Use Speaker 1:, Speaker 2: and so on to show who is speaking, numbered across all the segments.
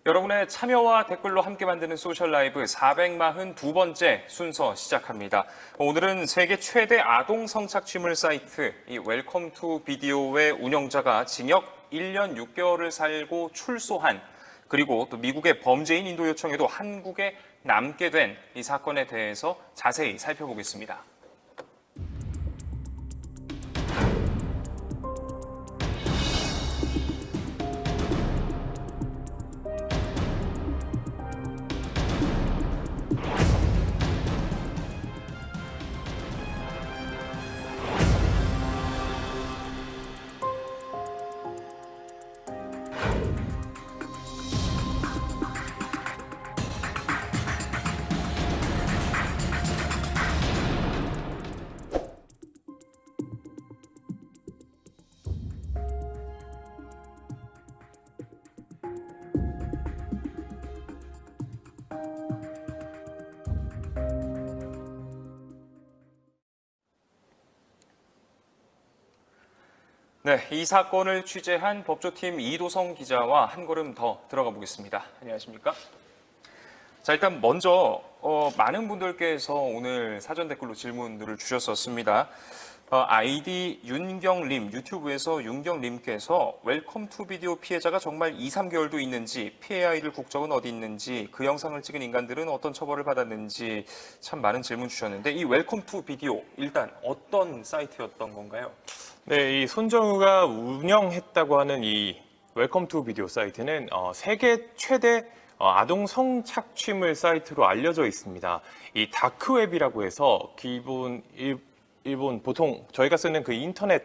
Speaker 1: 여러분의 참여와 댓글로 함께 만드는 소셜 라이브 442번째 순서 시작합니다. 오늘은 세계 최대 아동 성착취물 사이트 이 웰컴 투 비디오의 운영자가 징역 1년 6개월을 살고 출소한, 그리고 또 미국의 범죄인 인도 요청에도 한국에 남게 된 이 사건에 대해서 자세히 살펴보겠습니다. 네, 이 사건을 취재한 법조팀 이도성 기자와 한 걸음 더 들어가 보겠습니다. 안녕하십니까? 자, 일단 먼저 많은 분들께서 오늘 사전 댓글로 질문들을 주셨었습니다. 아이디 윤경림, 유튜브에서 윤경림께서 웰컴 투 비디오 피해자가 정말 2, 3개월도 있는지, 피해 아이들 국적은 어디 있는지, 그 영상을 찍은 인간들은 어떤 처벌을 받았는지 참 많은 질문 주셨는데, 이 웰컴 투 비디오 일단 어떤 사이트였던 건가요?
Speaker 2: 네, 이 손정우가 운영했다고 하는 이 웰컴 투 비디오 사이트는 세계 최대 아동 성착취물 사이트로 알려져 있습니다. 이 다크웹이라고 해서 기본 일본 보통 저희가 쓰는 그 인터넷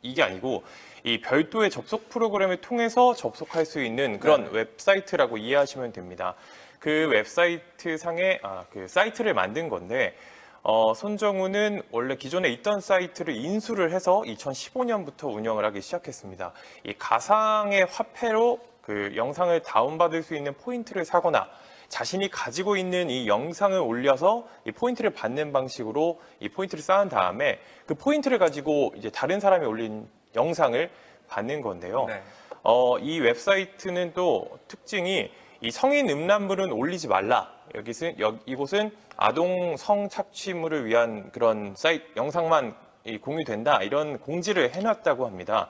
Speaker 2: 이게 아니고 이 별도의 접속 프로그램을 통해서 접속할 수 있는 그런 웹사이트라고 이해하시면 됩니다. 그 웹사이트 상에 그 사이트를 만든 건데 손정우는 원래 기존에 있던 사이트를 인수를 해서 2015년부터 운영을 하기 시작했습니다. 이 가상의 화폐로 그 영상을 다운받을 수 있는 포인트를 사거나 자신이 가지고 있는 이 영상을 올려서 이 포인트를 받는 방식으로 이 포인트를 쌓은 다음에 그 포인트를 가지고 이제 다른 사람이 올린 영상을 받는 건데요.
Speaker 1: 네.
Speaker 2: 이 웹사이트는 또 특징이 이 성인 음란물은 올리지 말라. 이곳은 아동 성착취물을 위한 그런 사이트 영상만 공유된다. 이런 공지를 해놨다고 합니다.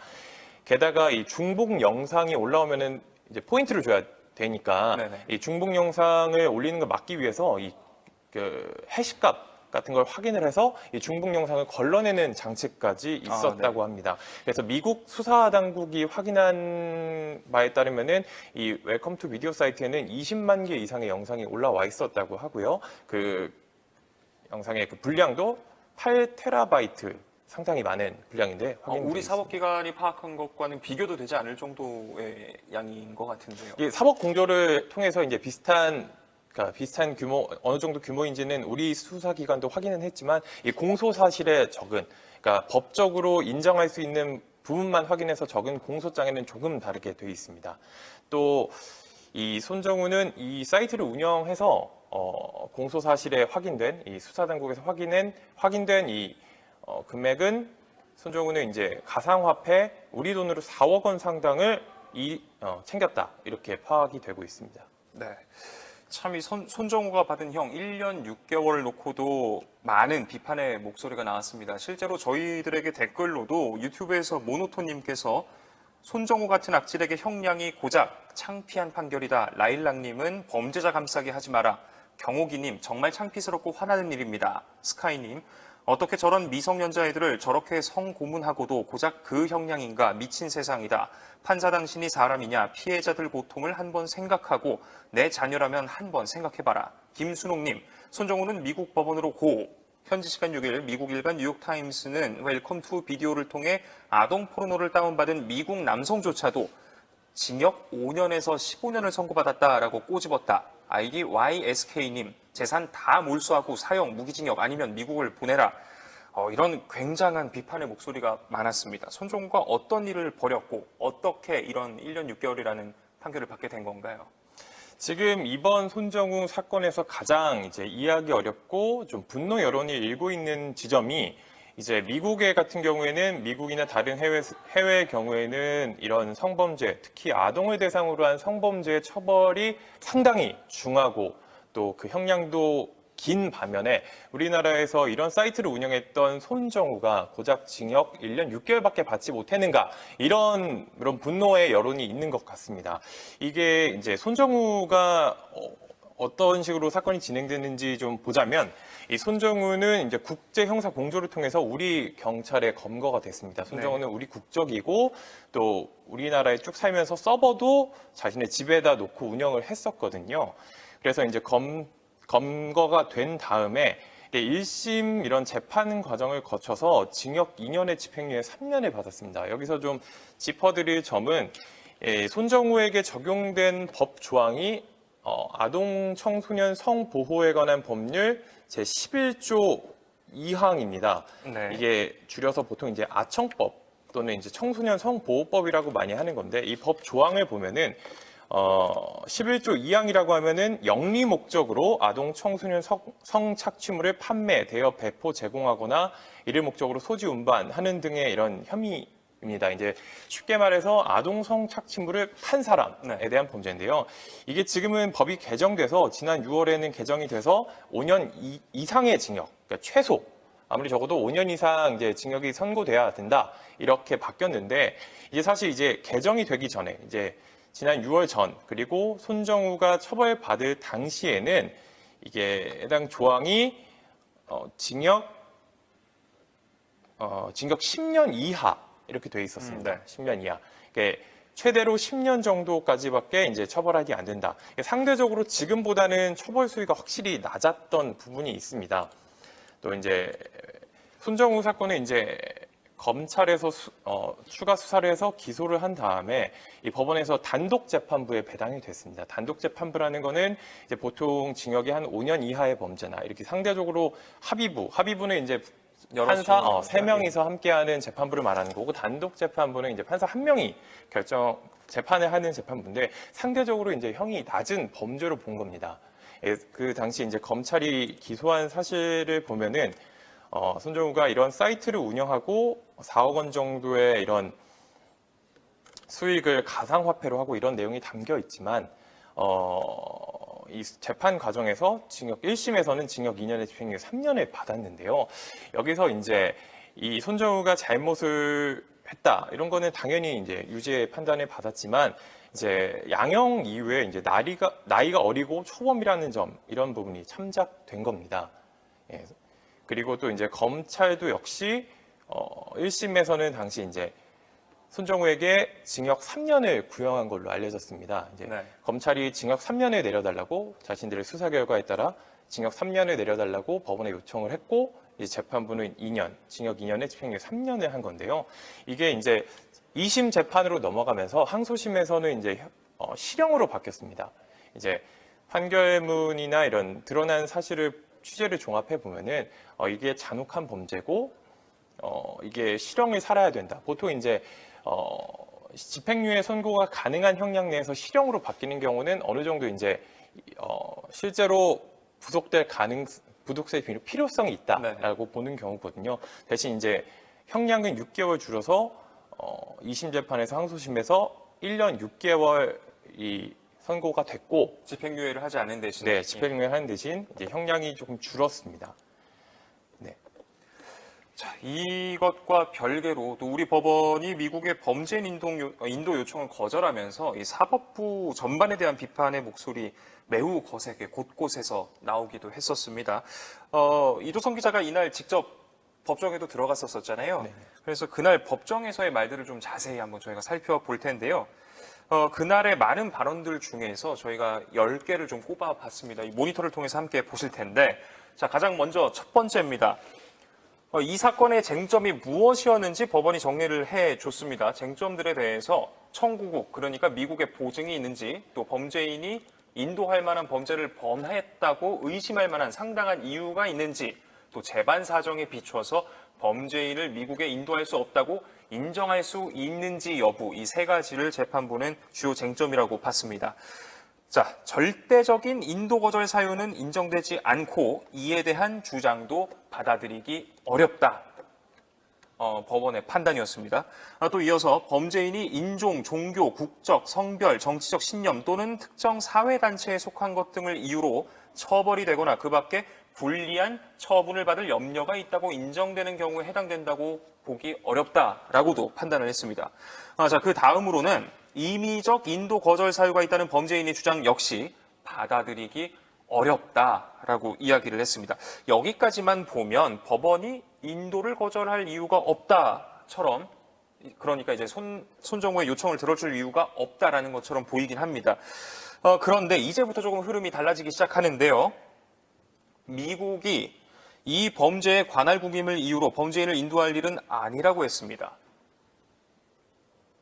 Speaker 2: 게다가 이 중복 영상이 올라오면은 이제 포인트를 줘야 되니까
Speaker 1: 네네.
Speaker 2: 이 중복 영상을 올리는 걸 막기 위해서 해시값 같은 걸 확인을 해서 이 중복 영상을 걸러내는 장치까지 있었다고 합니다. 그래서 미국 수사 당국이 확인한 바에 따르면은 이 웰컴 투 비디오 사이트에는 20만 개 이상의 영상이 올라와 있었다고 하고요. 그 영상의 그 분량도 8테라바이트 상당히 많은 분량인데
Speaker 1: 우리 사법기관이 파악한 것과는 비교도 되지 않을 정도의 양인 것 같은데요.
Speaker 2: 이 사법 공조를 통해서 이제 비슷한 규모, 어느 정도 규모인지는 우리 수사기관도 확인은 했지만 이 공소 사실에 적은, 그러니까 법적으로 인정할 수 있는 부분만 확인해서 적은 공소장에는 조금 다르게 되어 있습니다. 또 이 손정우는 이 사이트를 운영해서 공소 사실에 확인된 이 수사당국에서 확인된 이 금액은 손정우는 이제 가상화폐 우리 돈으로 4억 원 상당을 챙겼다 이렇게 파악이 되고 있습니다.
Speaker 1: 네. 참 이 손정우가 받은 형 1년 6개월을 놓고도 많은 비판의 목소리가 나왔습니다. 실제로 저희들에게 댓글로도 유튜브에서 모노토님께서 손정우 같은 악질에게 형량이 고작 창피한 판결이다. 라일락님은 범죄자 감싸게 하지 마라. 경옥이님 정말 창피스럽고 화나는 일입니다. 스카이님 어떻게 저런 미성년자 애들을 저렇게 성고문하고도 고작 그 형량인가. 미친 세상이다. 판사 당신이 사람이냐. 피해자들 고통을 한번 생각하고 내 자녀라면 한번 생각해봐라. 김순옥님 손정우는 미국 법원으로 고. 현지 시간 6일 미국 일간 뉴욕타임스는 웰컴 투 비디오를 통해 아동 포르노를 다운받은 미국 남성조차도 징역 5년에서 15년을 선고받았다라고 꼬집었다. 아이디 YSK님, 재산 다 몰수하고 사형, 무기징역 아니면 미국을 보내라. 이런 굉장한 비판의 목소리가 많았습니다. 손정우가 어떤 일을 벌였고 어떻게 이런 1년 6개월이라는 판결을 받게 된 건가요?
Speaker 2: 지금 이번 손정우 사건에서 가장 이제 이해하기 어렵고 좀 분노 여론이 일고 있는 지점이 이제 미국의 같은 경우에는 미국이나 다른 해외의 경우에는 이런 성범죄, 특히 아동을 대상으로 한 성범죄의 처벌이 상당히 중하고 또 그 형량도 긴 반면에 우리나라에서 이런 사이트를 운영했던 손정우가 고작 징역 1년 6개월밖에 받지 못했는가 이런 분노의 여론이 있는 것 같습니다. 이게 이제 손정우가 어떤 식으로 사건이 진행됐는지 좀 보자면 이 손정우는 이제 국제 형사 공조를 통해서 우리 경찰에 검거가 됐습니다. 손정우는 우리 국적이고 또 우리나라에 쭉 살면서 서버도 자신의 집에다 놓고 운영을 했었거든요. 그래서 이제 검거가 된 다음에 1심 이런 재판 과정을 거쳐서 징역 2년의 집행유예 3년을 받았습니다. 여기서 좀 짚어드릴 점은 손정우에게 적용된 법 조항이 아동 청소년 성보호에 관한 법률 제11조 2항입니다.
Speaker 1: 네.
Speaker 2: 이게 줄여서 보통 이제 아청법 또는 이제 청소년 성보호법이라고 많이 하는 건데 이 법 조항을 보면은 11조 2항이라고 하면은 영리 목적으로 아동 청소년 성착취물을 판매, 대여, 배포, 제공하거나 이를 목적으로 소지, 운반하는 등의 이런 혐의입니다. 이제 쉽게 말해서 아동 성착취물을 판 사람에 대한 범죄인데요. 이게 지금은 법이 개정돼서 지난 6월에는 개정이 돼서 5년 이상의 징역, 그러니까 최소 아무리 적어도 5년 이상 이제 징역이 선고돼야 된다 이렇게 바뀌었는데 이게 사실 이제 개정이 되기 전에 이제 지난 6월 전 그리고 손정우가 처벌받을 당시에는 이게 해당 조항이 징역 10년 이하 이렇게 돼 있었습니다.
Speaker 1: 네.
Speaker 2: 10년 이하. 그러니까 최대로 10년 정도까지밖에 이제 처벌하기 안 된다. 상대적으로 지금보다는 처벌 수위가 확실히 낮았던 부분이 있습니다. 또 이제 손정우 사건은 이제 검찰에서 추가 수사를 해서 기소를 한 다음에 이 법원에서 단독 재판부에 배당이 됐습니다. 단독 재판부라는 거는 이제 보통 징역이 한 5년 이하의 범죄나 이렇게 상대적으로 합의부는 이제 판사 3명이서 함께하는 재판부를 말하는 거고 단독 재판부는 이제 판사 1명이 재판을 하는 재판부인데 상대적으로 이제 형이 낮은 범죄로 본 겁니다. 그 당시 이제 검찰이 기소한 사실을 보면은 손정우가 이런 사이트를 운영하고 4억 원 정도의 이런 수익을 가상화폐로 하고 이런 내용이 담겨 있지만 이 재판 과정에서 징역 1심에서는 징역 2년의 집행유예 3년을 받았는데요. 여기서 이제 이 손정우가 잘못을 했다 이런 거는 당연히 이제 유죄의 판단을 받았지만 이제 양형 이후에 이제 나이가 어리고 초범이라는 점 이런 부분이 참작된 겁니다. 예. 그리고 또 이제 검찰도 역시 1심에서는 당시 이제 손정우에게 징역 3년을 구형한 걸로 알려졌습니다. 이제
Speaker 1: 네.
Speaker 2: 검찰이 징역 3년을 내려달라고 자신들의 수사 결과에 따라 징역 3년을 내려달라고 법원에 요청을 했고 이제 재판부는 2년, 징역 2년에 집행유예 3년을 한 건데요. 이게 이제 2심 재판으로 넘어가면서 항소심에서는 이제 실형으로 바뀌었습니다. 이제 판결문이나 이런 드러난 사실을 취재를 종합해 보면은 이게 잔혹한 범죄고 이게 실형을 살아야 된다. 보통 이제 집행유예 선고가 가능한 형량 내에서 실형으로 바뀌는 경우는 어느 정도 이제 실제로 부속될 필요성이 있다라고 보는 경우거든요. 대신 이제 형량은 6개월 줄여서 2심 재판에서 항소심에서 1년 6개월이 선고가 됐고
Speaker 1: 집행유예를 하지 않는 대신
Speaker 2: 네, 집행유예 하는 대신 이제 형량이 조금 줄었습니다. 네.
Speaker 1: 자, 이것과 별개로 또 우리 법원이 미국의 범죄인 인도 요청을 거절하면서 이 사법부 전반에 대한 비판의 목소리 매우 거세게 곳곳에서 나오기도 했었습니다. 이도성 기자가 이날 직접 법정에도 들어갔었잖아요.
Speaker 2: 네.
Speaker 1: 그래서 그날 법정에서의 말들을 좀 자세히 한번 저희가 살펴볼 텐데요. 그날의 많은 발언들 중에서 저희가 10개를 좀 꼽아봤습니다. 이 모니터를 통해서 함께 보실 텐데, 자, 가장 먼저 첫 번째입니다. 이 사건의 쟁점이 무엇이었는지 법원이 정리를 해줬습니다. 쟁점들에 대해서 청구국, 그러니까 미국의 보증이 있는지, 또 범죄인이 인도할 만한 범죄를 범했다고 의심할 만한 상당한 이유가 있는지, 또 재반 사정에 비춰서 범죄인을 미국에 인도할 수 없다고 인정할 수 있는지 여부, 이 세 가지를 재판부는 주요 쟁점이라고 봤습니다. 자, 절대적인 인도 거절 사유는 인정되지 않고 이에 대한 주장도 받아들이기 어렵다. 법원의 판단이었습니다. 또 이어서 범죄인이 인종, 종교, 국적, 성별, 정치적 신념 또는 특정 사회단체에 속한 것 등을 이유로 처벌이 되거나 그 밖에 불리한 처분을 받을 염려가 있다고 인정되는 경우에 해당된다고 보기 어렵다라고도 판단을 했습니다. 자, 그 다음으로는 임의적 인도 거절 사유가 있다는 범죄인의 주장 역시 받아들이기 어렵다라고 이야기를 했습니다. 여기까지만 보면 법원이 인도를 거절할 이유가 없다처럼, 그러니까 이제 손정우의 요청을 들어줄 이유가 없다라는 것처럼 보이긴 합니다. 그런데 이제부터 조금 흐름이 달라지기 시작하는데요. 미국이 이 범죄의 관할국임을 이유로 범죄인을 인도할 일은 아니라고 했습니다.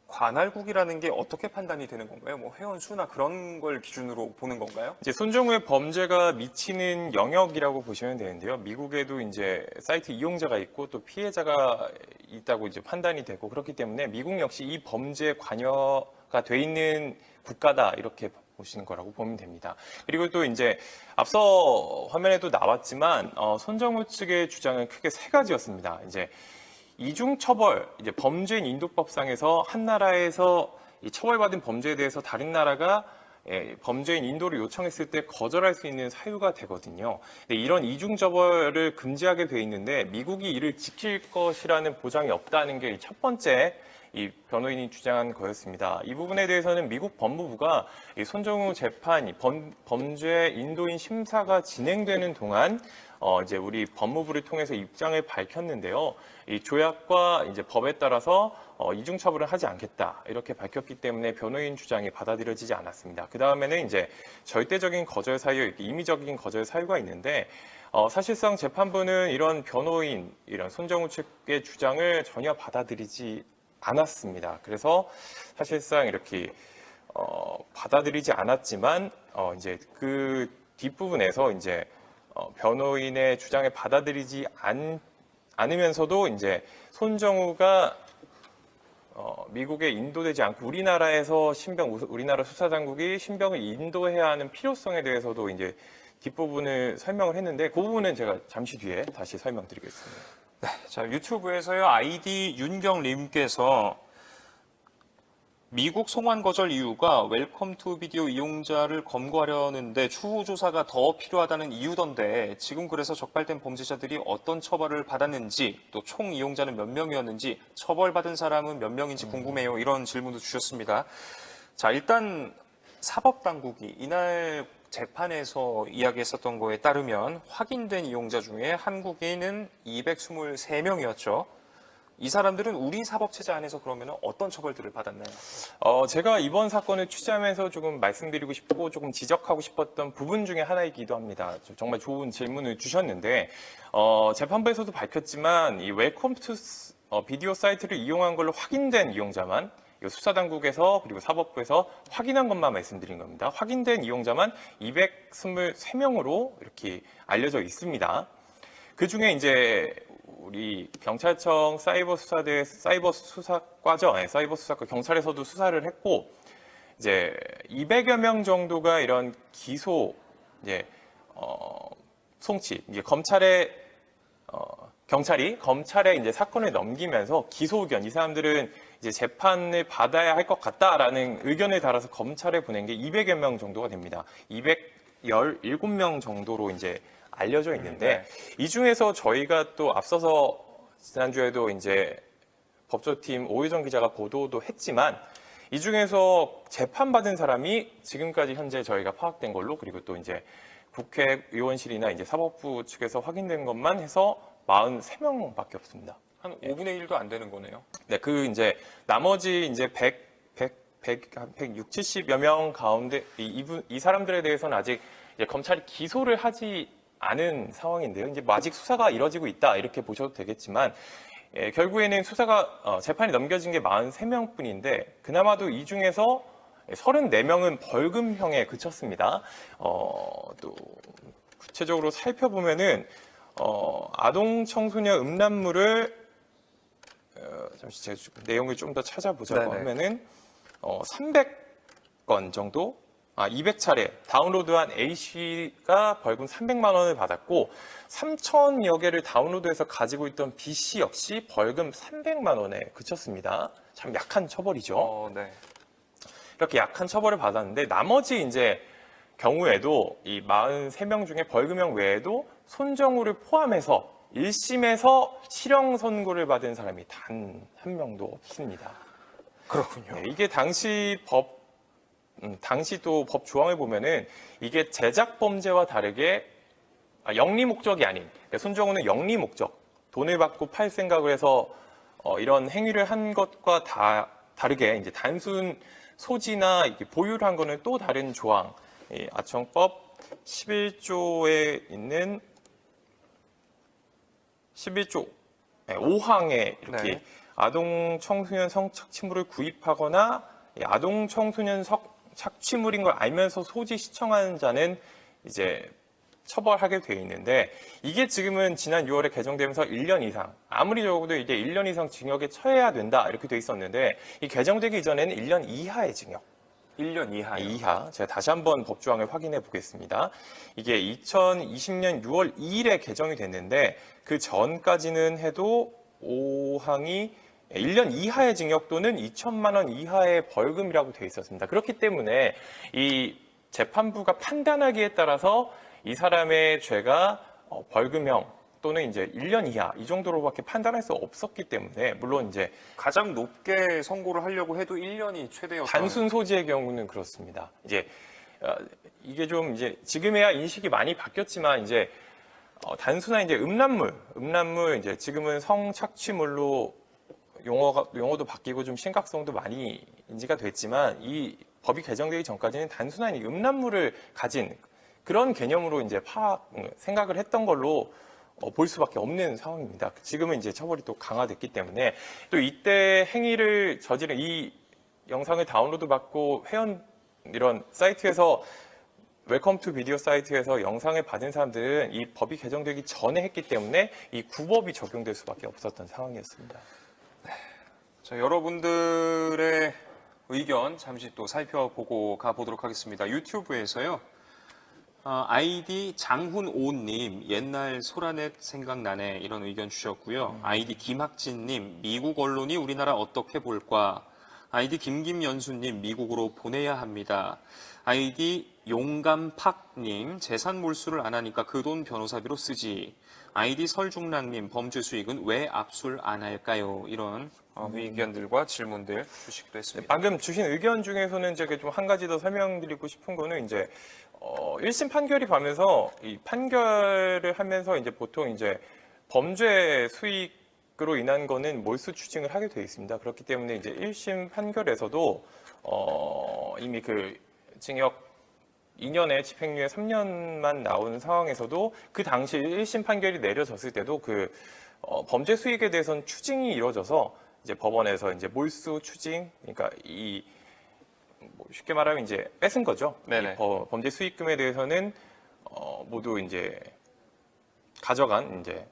Speaker 1: 관할국이라는 게 어떻게 판단이 되는 건가요? 뭐 회원 수나 그런 걸 기준으로 보는 건가요?
Speaker 2: 이제 손정우의 범죄가 미치는 영역이라고 보시면 되는데요. 미국에도 이제 사이트 이용자가 있고 또 피해자가 있다고 이제 판단이 되고, 그렇기 때문에 미국 역시 이 범죄에 관여가 돼 있는 국가다, 이렇게 보시는 거라고 보면 됩니다. 그리고 또 이제 앞서 화면에도 나왔지만 손정우 측의 주장은 크게 세 가지였습니다. 이제 이중처벌, 이제 범죄인 인도법상에서 한 나라에서 이 처벌받은 범죄에 대해서 다른 나라가 범죄인 인도를 요청했을 때 거절할 수 있는 사유가 되거든요. 근데 이런 이중처벌을 금지하게 돼 있는데 미국이 이를 지킬 것이라는 보장이 없다는 게 첫 번째 이 변호인이 주장한 거였습니다. 이 부분에 대해서는 미국 법무부가 이 손정우 재판, 범죄 인도인 심사가 진행되는 동안 이제 우리 법무부를 통해서 입장을 밝혔는데요. 이 조약과 이제 법에 따라서 이중처벌을 하지 않겠다, 이렇게 밝혔기 때문에 변호인 주장이 받아들여지지 않았습니다. 그 다음에는 이제 절대적인 거절 사유, 임의적인 거절 사유가 있는데 사실상 재판부는 이런 변호인, 이런 손정우 측의 주장을 전혀 받아들이지 않았습니다. 그래서 사실상 이렇게 받아들이지 않았지만 이제 그 뒷부분에서 이제 변호인의 주장을 받아들이지 않으면서도 이제 손정우가 미국에 인도되지 않고 우리나라에서 우리나라 수사당국이 신병을 인도해야 하는 필요성에 대해서도 이제 뒷부분을 설명을 했는데, 그 부분은 제가 잠시 뒤에 다시 설명드리겠습니다.
Speaker 1: 네, 자, 유튜브에서요, 아이디 윤경님께서 미국 송환 거절 이유가 웰컴 투 비디오 이용자를 검거하려는데 추후 조사가 더 필요하다는 이유던데, 지금 그래서 적발된 범죄자들이 어떤 처벌을 받았는지, 또 총 이용자는 몇 명이었는지, 처벌받은 사람은 몇 명인지 궁금해요. 이런 질문도 주셨습니다. 자, 일단 사법당국이 이날 재판에서 이야기했었던 거에 따르면 확인된 이용자 중에 한국인은 223명이었죠. 이 사람들은 우리 사법체제 안에서 그러면 어떤 처벌들을 받았나요?
Speaker 2: 제가 이번 사건을 취재하면서 조금 말씀드리고 싶고 조금 지적하고 싶었던 부분 중에 하나이기도 합니다. 정말 좋은 질문을 주셨는데, 재판부에서도 밝혔지만 이 웰컴 투 비디오 사이트를 이용한 걸로 확인된 이용자만, 수사당국에서 그리고 사법부에서 확인한 것만 말씀드린 겁니다. 확인된 이용자만 223명으로 이렇게 알려져 있습니다. 그 중에 이제 우리 경찰청 사이버수사대 사이버수사과죠. 사이버수사과 경찰에서도 수사를 했고, 이제 200여 명 정도가 이런 기소, 이제 송치, 이제 경찰이 검찰에 이제 사건을 넘기면서 기소 의견, 이 사람들은 이제 재판을 받아야 할 것 같다라는 의견을 달아서 검찰에 보낸 게 200여 명 정도가 됩니다. 217명 정도로 이제 알려져 있는데, 이 중에서 저희가 또 앞서서 지난주에도 이제 법조팀 오유정 기자가 보도도 했지만, 이 중에서 재판받은 사람이 지금까지 현재 저희가 파악된 걸로, 그리고 또 이제 국회의원실이나 이제 사법부 측에서 확인된 것만 해서 43명밖에 없습니다.
Speaker 1: 한 5분의 1도 안 되는 거네요.
Speaker 2: 네, 그 이제 나머지 이제 160, 70여 명 가운데 이 사람들에 대해서는 아직 이제 검찰이 기소를 하지 않은 상황인데요. 이제 아직 수사가 이뤄지고 있다, 이렇게 보셔도 되겠지만, 결국에는 수사가 재판이 넘겨진 게 43명뿐인데, 그나마도 이 중에서 34명은 벌금형에 그쳤습니다. 또 구체적으로 살펴보면은 아동 청소년 음란물을 잠시 제가 내용을 좀 더 찾아보자고
Speaker 1: 네네.
Speaker 2: 하면은 300건 정도, 200차례 다운로드한 A씨가 벌금 300만 원을 받았고 3천여 개를 다운로드해서 가지고 있던 B씨 역시 벌금 300만 원에 그쳤습니다. 참 약한 처벌이죠.
Speaker 1: 네.
Speaker 2: 이렇게 약한 처벌을 받았는데 나머지 이제 경우에도 이 43명 중에 벌금형 외에도 손정우를 포함해서 1심에서 실형 선고를 받은 사람이 단 한 명도 없습니다.
Speaker 1: 그렇군요.
Speaker 2: 네, 이게 당시 또 법 조항을 보면은 이게 제작 범죄와 다르게 영리 목적이 아닌, 손정우는 영리 목적, 돈을 받고 팔 생각을 해서 이런 행위를 한 것과 다르게 이제 단순 소지나 이렇게 보유를 한 거는 또 다른 조항, 이 아청법 11조에 있는 11조 5항에 이렇게
Speaker 1: 네.
Speaker 2: 아동 청소년 성착취물을 구입하거나 아동 청소년 착취물인 걸 알면서 소지 시청하는 자는 이제 처벌하게 돼 있는데 이게 지금은 지난 6월에 개정되면서 1년 이상, 아무리 적어도 이제 1년 이상 징역에 처해야 된다 이렇게 돼 있었는데 이 개정되기 이전에는 1년 이하의 징역.
Speaker 1: 1년 이하요.
Speaker 2: 이하. 제가 다시 한번 법조항을 확인해 보겠습니다. 이게 2020년 6월 2일에 개정이 됐는데 그 전까지는 해도 5항이 1년 이하의 징역 또는 2천만 원 이하의 벌금이라고 되어 있었습니다. 그렇기 때문에 이 재판부가 판단하기에 따라서 이 사람의 죄가 벌금형 또는 이제 1년 이하 이 정도로밖에 판단할 수 없었기 때문에 물론 이제
Speaker 1: 가장 높게 선고를 하려고 해도 1년이 최대였던.
Speaker 2: 단순 소지의 경우는 그렇습니다. 이제 이게 좀 이제 지금에야 인식이 많이 바뀌었지만 이제 단순한 이제 음란물 이제 지금은 성착취물로 용어도 바뀌고 좀 심각성도 많이 인지가 됐지만 이 법이 개정되기 전까지는 단순한 이 음란물을 가진 그런 개념으로 이제 생각을 했던 걸로 볼 수밖에 없는 상황입니다. 지금은 이제 처벌이 또 강화됐기 때문에 또 이때 행위를 저지른 이 영상을 다운로드 받고 이런 사이트에서 웰컴 투 비디오 사이트에서 영상을 받은 사람들은 이 법이 개정되기 전에 했기 때문에 이 구법이 적용될 수밖에 없었던 상황이었습니다.
Speaker 1: 자, 여러분들의 의견 잠시 또 살펴보고 가보도록 하겠습니다. 유튜브에서요. 아이디 장훈오님, 옛날 소라넷 생각나네, 이런 의견 주셨고요. 아이디 김학진님, 미국 언론이 우리나라 어떻게 볼까? 아이디 김김연수님, 미국으로 보내야 합니다. 아이디 용감팍님, 재산 몰수를 안 하니까 그 돈 변호사비로 쓰지. 아이디 설중랑님, 범죄 수익은 왜 압수를 안 할까요? 이런 의견들과 질문들 주시기도 했습니다.
Speaker 2: 방금 주신 의견 중에서는 제가 좀 한 가지 더 설명드리고 싶은 거는 이제 1심 판결이 가면서 이 판결을 하면서 이제 보통 이제 범죄 수익으로 인한 거는 몰수 추징을 하게 되어 있습니다. 그렇기 때문에 이제 1심 판결에서도 이미 그 징역 2년에 집행유예 3년만 나오는 상황에서도 그 당시 1심 판결이 내려졌을 때도 그 범죄 수익에 대해서는 추징이 이루어져서 이제 법원에서 이제 몰수 추징, 그러니까 쉽게 말하면 이제 뺏은 거죠.
Speaker 1: 네네.
Speaker 2: 이 범죄 수익금에 대해서는 모두 이제 가져간 이제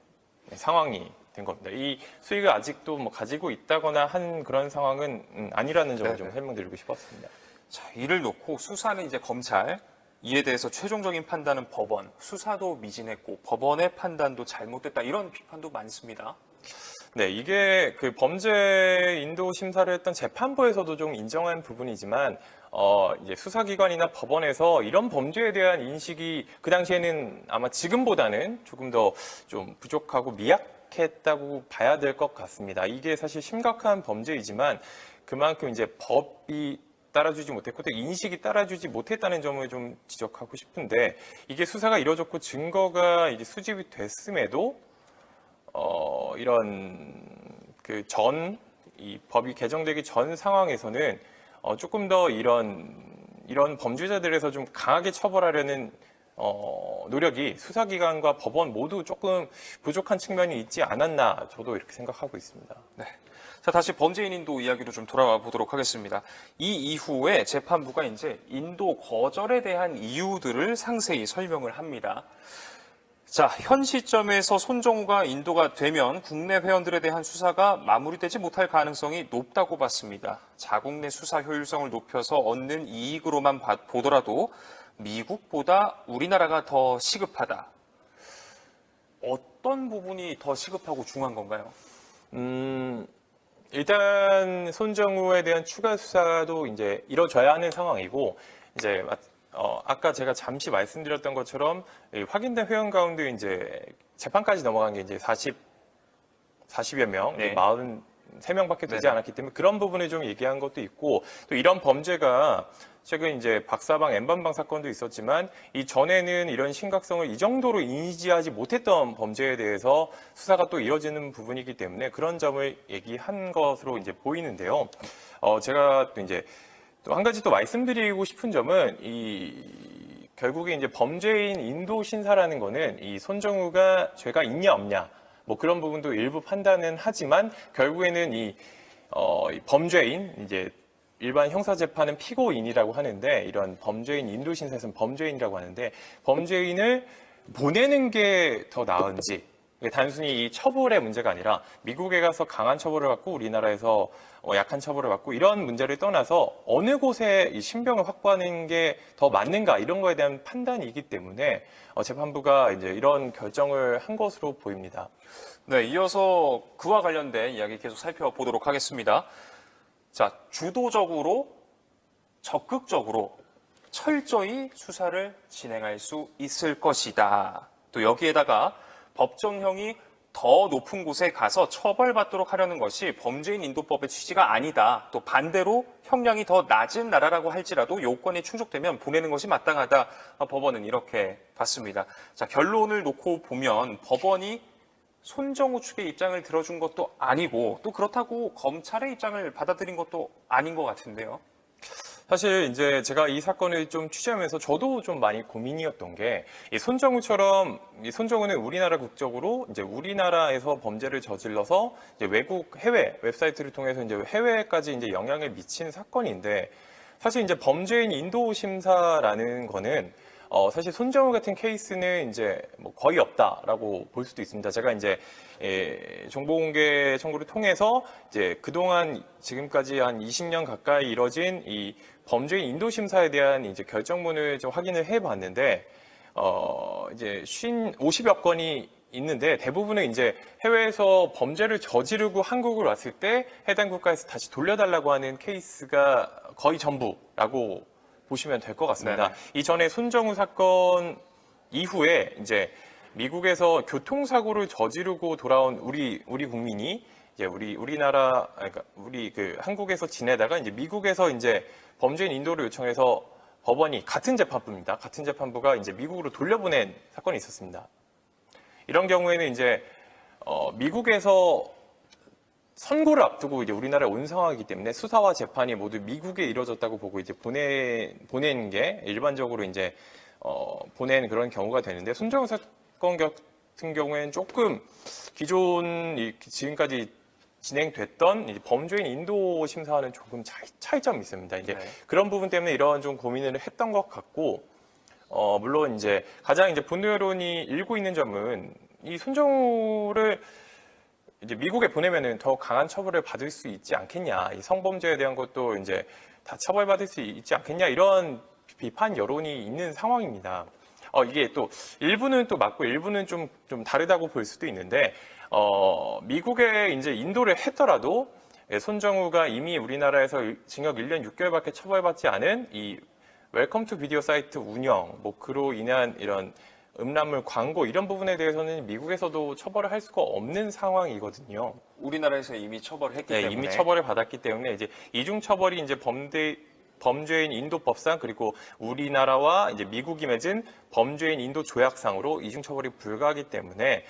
Speaker 2: 상황이 된 겁니다. 이 수익을 아직도 뭐 가지고 있다거나 한 그런 상황은 아니라는 점을 좀
Speaker 1: 네네.
Speaker 2: 설명드리고 싶었습니다.
Speaker 1: 자, 이를 놓고 수사는 이제 검찰, 이에 대해서 최종적인 판단은 법원, 수사도 미진했고 법원의 판단도 잘못됐다, 이런 비판도 많습니다.
Speaker 2: 네, 이게 그 범죄 인도 심사를 했던 재판부에서도 좀 인정한 부분이지만, 이제 수사기관이나 법원에서 이런 범죄에 대한 인식이 그 당시에는 아마 지금보다는 조금 더 좀 부족하고 미약했다고 봐야 될 것 같습니다. 이게 사실 심각한 범죄이지만 그만큼 이제 법이 따라주지 못했고 또 인식이 따라주지 못했다는 점을 좀 지적하고 싶은데 이게 수사가 이루어졌고 증거가 이제 수집이 됐음에도 이런 이 법이 개정되기 전 상황에서는 조금 더 이런 범죄자들에서 좀 강하게 처벌하려는 노력이 수사기관과 법원 모두 조금 부족한 측면이 있지 않았나 저도 이렇게 생각하고 있습니다.
Speaker 1: 네. 자, 다시 범죄인 인도 이야기로 좀 돌아와 보도록 하겠습니다. 이 이후에 재판부가 이제 인도 거절에 대한 이유들을 상세히 설명을 합니다. 자, 현 시점에서 손정우가 인도가 되면 국내 회원들에 대한 수사가 마무리되지 못할 가능성이 높다고 봤습니다. 자국 내 수사 효율성을 높여서 얻는 이익으로만 보더라도 미국보다 우리나라가 더 시급하다. 어떤 부분이 더 시급하고 중요한 건가요?
Speaker 2: 일단 손정우에 대한 추가 수사도 이제 이뤄져야 하는 상황이고, 이제 아까 제가 잠시 말씀드렸던 것처럼 이 확인된 회원 가운데 이제 재판까지 넘어간 게 이제 40여 명,
Speaker 1: 네.
Speaker 2: 43명밖에 되지
Speaker 1: 네.
Speaker 2: 않았기 때문에 그런 부분을 좀 얘기한 것도 있고, 또 이런 범죄가 최근 이제 박사방 N번방 사건도 있었지만 이 전에는 이런 심각성을 이 정도로 인지하지 못했던 범죄에 대해서 수사가 또 이뤄지는 부분이기 때문에 그런 점을 얘기한 것으로 이제 보이는데요. 제가 또 이제 또 한 가지 또 말씀드리고 싶은 점은 결국에 이제 범죄인 인도 신사라는 거는 이 손정우가 죄가 있냐 없냐 뭐 그런 부분도 일부 판단은 하지만 결국에는 이 범죄인 이제 일반 형사재판은 피고인이라고 하는데 이런 범죄인 인도 신사에서는 범죄인이라고 하는데 범죄인을 보내는 게 더 나은지 단순히 이 처벌의 문제가 아니라 미국에 가서 강한 처벌을 받고 우리나라에서 약한 처벌을 받고 이런 문제를 떠나서 어느 곳에 이 신병을 확보하는 게 더 맞는가 이런 거에 대한 판단이기 때문에 재판부가 이제 이런 결정을 한 것으로 보입니다.
Speaker 1: 네, 이어서 그와 관련된 이야기 계속 살펴보도록 하겠습니다. 자, 주도적으로, 적극적으로, 철저히 수사를 진행할 수 있을 것이다. 또 여기에다가 법정형이 더 높은 곳에 가서 처벌받도록 하려는 것이 범죄인 인도법의 취지가 아니다. 또 반대로 형량이 더 낮은 나라라고 할지라도 요건이 충족되면 보내는 것이 마땅하다. 법원은 이렇게 봤습니다. 자, 결론을 놓고 보면 법원이 손정우 측의 입장을 들어준 것도 아니고 또 그렇다고 검찰의 입장을 받아들인 것도 아닌 것 같은데요.
Speaker 2: 사실 이제 제가 이 사건을 좀 취재하면서 저도 좀 많이 고민이었던 게 이 손정우처럼 이 손정우는 우리나라 국적으로 이제 우리나라에서 범죄를 저질러서 이제 외국 해외 웹사이트를 통해서 이제 해외까지 이제 영향을 미친 사건인데 사실 이제 범죄인 인도 심사라는 거는 사실 손정우 같은 케이스는 이제 뭐 거의 없다라고 볼 수도 있습니다. 제가 이제 정보공개 청구를 통해서 이제 그동안 지금까지 한 20년 가까이 이뤄진 이 범죄인 인도 심사에 대한 이제 결정문을 좀 확인을 해봤는데 이제 50여 건이 있는데 대부분은 이제 해외에서 범죄를 저지르고 한국을 왔을 때 해당 국가에서 다시 돌려달라고 하는 케이스가 거의 전부라고 보시면 될 것 같습니다.
Speaker 1: 네네.
Speaker 2: 이전에 손정우 사건 이후에 이제 미국에서 교통사고를 저지르고 돌아온 우리 국민이 이제 우리나라 그러니까 우리 그 한국에서 지내다가 이제 미국에서 이제 범죄인 인도를 요청해서 법원이 같은 재판부입니다. 같은 재판부가 이제 미국으로 돌려보낸 사건이 있었습니다. 이런 경우에는 이제 미국에서 선고를 앞두고 이제 우리나라에 온 상황이기 때문에 수사와 재판이 모두 미국에 이루어졌다고 보고 이제 보내는 게 일반적으로 이제 보낸 그런 경우가 되는데 손정우 사건 같은 경우에는 조금 지금까지 진행됐던 이제 범죄인 인도 심사와는 조금 차이점이 있습니다. 이제
Speaker 1: 네.
Speaker 2: 그런 부분 때문에 이런 좀 고민을 했던 것 같고 물론 이제 가장 이제 분노 여론이 일고 있는 점은 이 손정우를 이제 미국에 보내면은 더 강한 처벌을 받을 수 있지 않겠냐. 이 성범죄에 대한 것도 이제 다 처벌받을 수 있지 않겠냐. 이런 비판 여론이 있는 상황입니다. 이게 또 일부는 또 맞고 일부는 좀 다르다고 볼 수도 있는데, 미국에 이제 인도를 했더라도 손정우가 이미 우리나라에서 징역 1년 6개월밖에 처벌받지 않은 이 웰컴 투 비디오 사이트 운영, 뭐 그로 인한 이런 음란물 광고 이런 부분에 대해서는 미국에서도 처벌을 할 수가 없는 상황이거든요.
Speaker 1: 우리나라에서 이미 처벌했기
Speaker 2: 네,
Speaker 1: 때문에
Speaker 2: 이미 처벌을 받았기 때문에 이제 이중 처벌이 이제 범죄인 인도법상 그리고 우리나라와 이제 미국이 맺은 범죄인 인도 조약상으로 이중 처벌이 불가하기 때문에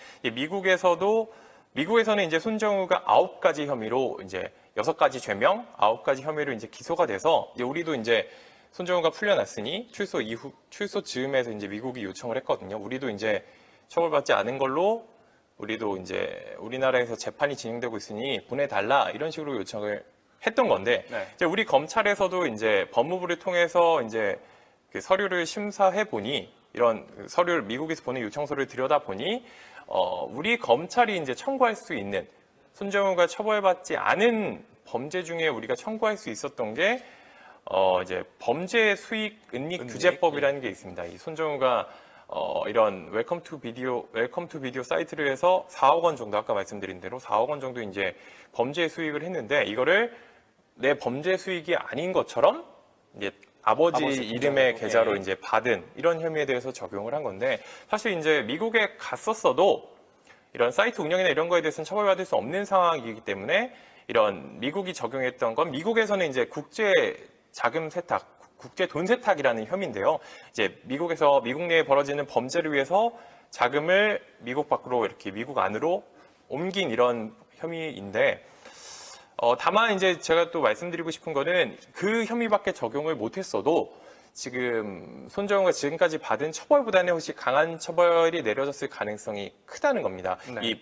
Speaker 2: 미국에서는 이제 손정우가 9가지 혐의로 이제 6가지 죄명, 9가지 혐의로 이제 기소가 돼서 이제 우리도 이제 손정우가 풀려났으니 출소 즈음에서 이제 미국이 요청을 했거든요. 우리도 이제 처벌받지 않은 걸로 우리도 이제 우리나라에서 재판이 진행되고 있으니 보내달라 이런 식으로 요청을 했던 건데
Speaker 1: 네.
Speaker 2: 이제 우리 검찰에서도 이제 법무부를 통해서 이제 그 서류를 심사해 보니 이런 서류를 미국에서 보낸 요청서를 들여다 보니 우리 검찰이 이제 청구할 수 있는 손정우가 처벌받지 않은 범죄 중에 우리가 청구할 수 있었던 게 이제 범죄 수익 은닉 규제법이라는 게 있습니다. 이 손정우가 이런 웰컴 투 비디오 사이트를 해서 4억 원 정도 아까 말씀드린 대로 4억 원 정도 이제 범죄 수익을 했는데 이거를 내 범죄 수익이 아닌 것처럼 이제 아버지 이름의 계좌로
Speaker 1: 네.
Speaker 2: 이제 받은 이런 혐의에 대해서 적용을 한 건데 사실 이제 미국에 갔었어도 이런 사이트 운영이나 이런 거에 대해서는 처벌받을 수 없는 상황이기 때문에 이런 미국이 적용했던 건 미국에서는 이제 국제 자금 세탁, 국제 돈 세탁이라는 혐의인데요. 이제 미국 내에 벌어지는 범죄를 위해서 자금을 미국 밖으로 이렇게 미국 안으로 옮긴 이런 혐의인데 다만 이제 제가 또 말씀드리고 싶은 거는 그 혐의밖에 적용을 못했어도 지금 손정우가 지금까지 받은 처벌보다는 훨씬 강한 처벌이 내려졌을 가능성이 크다는 겁니다.
Speaker 1: 네.
Speaker 2: 이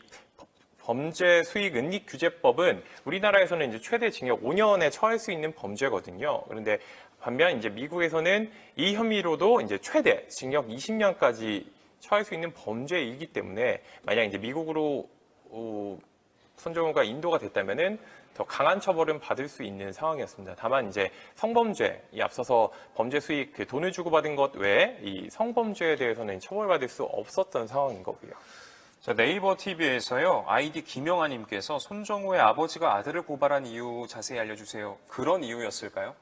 Speaker 2: 범죄 수익 은닉 규제법은 우리나라에서는 이제 최대 징역 5년에 처할 수 있는 범죄거든요. 그런데 반면 이제 미국에서는 이 혐의로도 이제 최대 징역 20년까지 처할 수 있는 범죄이기 때문에 만약 이제 미국으로 손정우가 인도가 됐다면은 더 강한 처벌은 받을 수 있는 상황이었습니다. 다만 이제 성범죄, 이 앞서서 범죄 수익 그 돈을 주고받은 것 외에 이 성범죄에 대해서는 처벌받을 수 없었던 상황인 거고요.
Speaker 1: 자, 네이버 TV에서요, 아이디 김영아님께서 손정우의 아버지가 아들을 고발한 이유 자세히 알려주세요. 그런 이유였을까요?